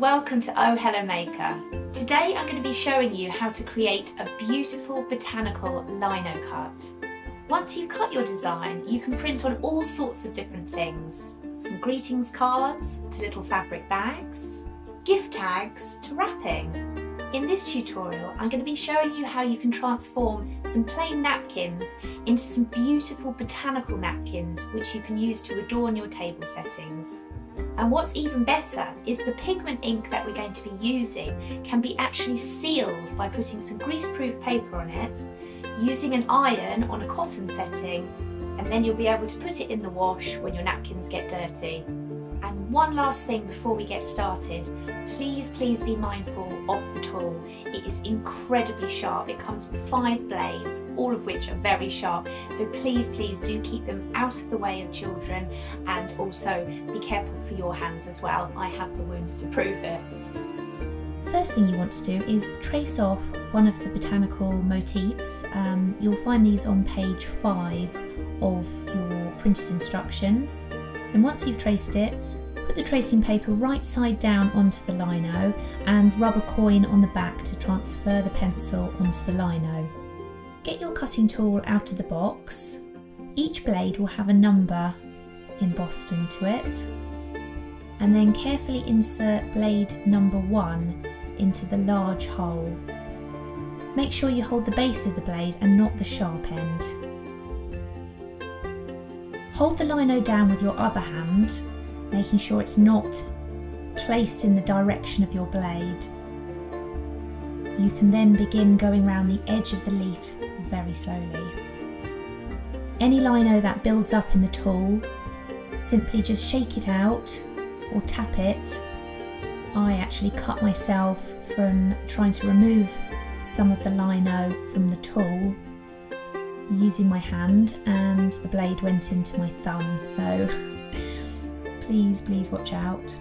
welcome to Oh Hello Maker. Today I'm going to be showing you how to create a beautiful botanical lino cut. Once you've cut your design, you can print on all sorts of different things, from greetings cards to little fabric bags, gift tags to wrapping. In this tutorial I'm going to be showing you how you can transform some plain napkins into some beautiful botanical napkins which you can use to adorn your table settings. And what's even better is the pigment ink that we're going to be using can be actually sealed by putting some greaseproof paper on it, using an iron on a cotton setting, and then you'll be able to put it in the wash when your napkins get dirty. And one last thing before we get started, please be mindful of the tool. It is incredibly sharp. It comes with 5 blades, all of which are very sharp. So please do keep them out of the way of children, and also be careful for your hands as well. I have the wounds to prove it. The first thing you want to do is trace off one of the botanical motifs. You'll find these on page 5 of your printed instructions. And once you've traced it, put the tracing paper right side down onto the lino and rub a coin on the back to transfer the pencil onto the lino. Get your cutting tool out of the box. Each blade will have a number embossed into it, and then carefully insert blade number 1 into the large hole. Make sure you hold the base of the blade and not the sharp end. Hold the lino down with your other hand, making sure it's not placed in the direction of your blade. You can then begin going around the edge of the leaf very slowly. Any lino that builds up in the tool, simply just shake it out or tap it. I actually cut myself from trying to remove some of the lino from the tool using my hand, and the blade went into my thumb, so please watch out.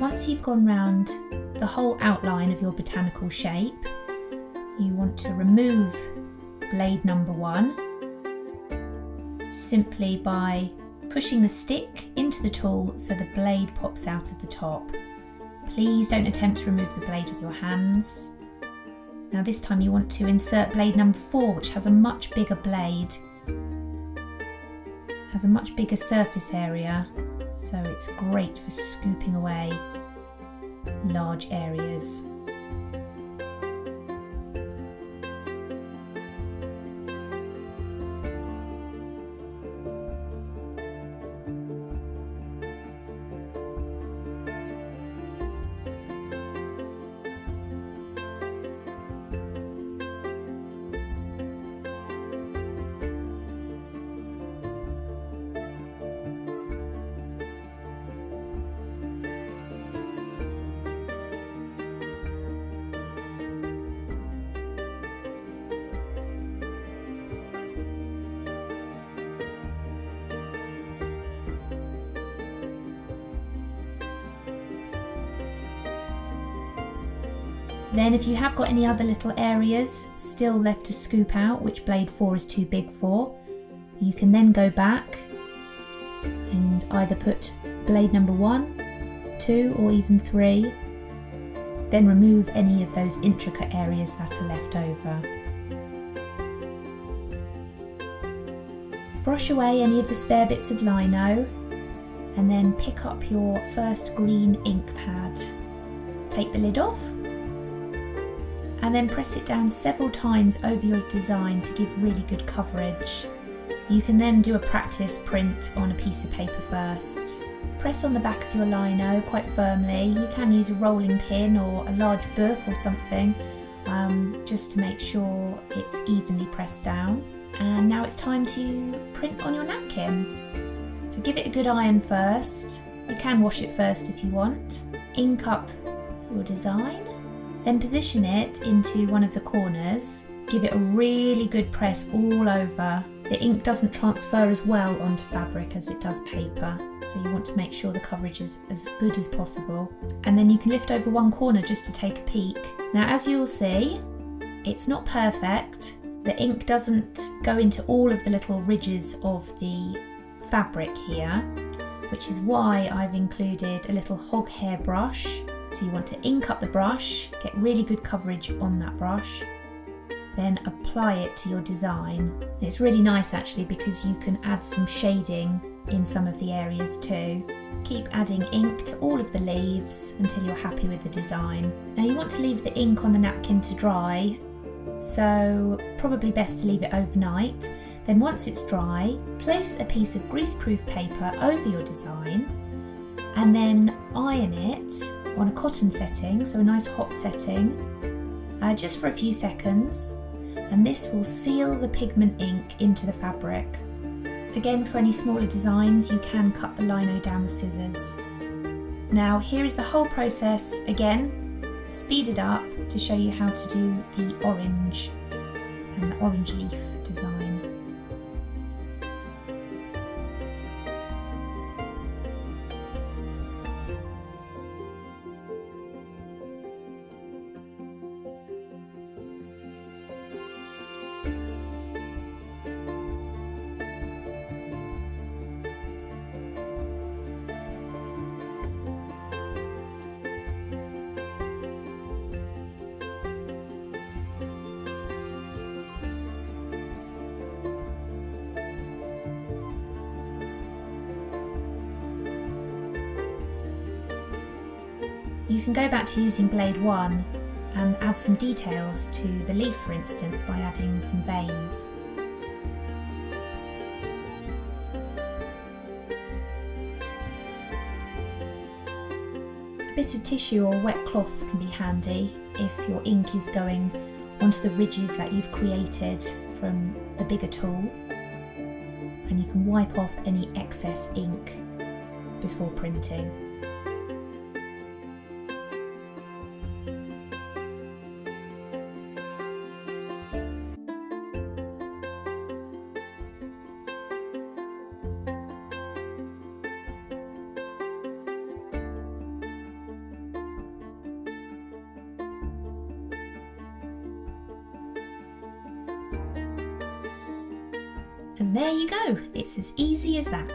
Once you've gone round the whole outline of your botanical shape, you want to remove blade number 1 simply by pushing the stick into the tool so the blade pops out of the top. Please don't attempt to remove the blade with your hands. Now this time you want to insert blade number 4, which has a much bigger blade, has a much bigger surface area, so it's great for scooping away large areas. Then if you have got any other little areas still left to scoop out, which blade 4 is too big for, you can then go back and either put blade number 1, 2 or even 3, then remove any of those intricate areas that are left over. Brush away any of the spare bits of lino and then pick up your first green ink pad. Take the lid off and then press it down several times over your design to give really good coverage. You can then do a practice print on a piece of paper first. Press on the back of your lino quite firmly. You can use a rolling pin or a large book or something, just to make sure it's evenly pressed down. And now it's time to print on your napkin. So give it a good iron first. You can wash it first if you want. Ink up your design. Then position it into one of the corners. Give it a really good press all over. The ink doesn't transfer as well onto fabric as it does paper, so you want to make sure the coverage is as good as possible. And then you can lift over one corner just to take a peek. Now, as you'll see, It's not perfect. The ink doesn't go into all of the little ridges of the fabric here, which is why I've included a little hog hair brush. So you want to ink up the brush, get really good coverage on that brush, then apply it to your design. It's really nice actually because you can add some shading in some of the areas too. Keep adding ink to all of the leaves until you're happy with the design. Now you want to leave the ink on the napkin to dry, so probably best to leave it overnight. Then once it's dry, place a piece of greaseproof paper over your design and then iron it on a cotton setting, so a nice hot setting, just for a few seconds, and this will seal the pigment ink into the fabric. Again, for any smaller designs you can cut the lino down with scissors. Now here is the whole process again, speeded up to show you how to do the orange and the orange leaf design. You can go back to using blade 1 and add some details to the leaf, for instance, by adding some veins. A bit of tissue or wet cloth can be handy if your ink is going onto the ridges that you've created from the bigger tool, and you can wipe off any excess ink before printing. And there you go, it's as easy as that.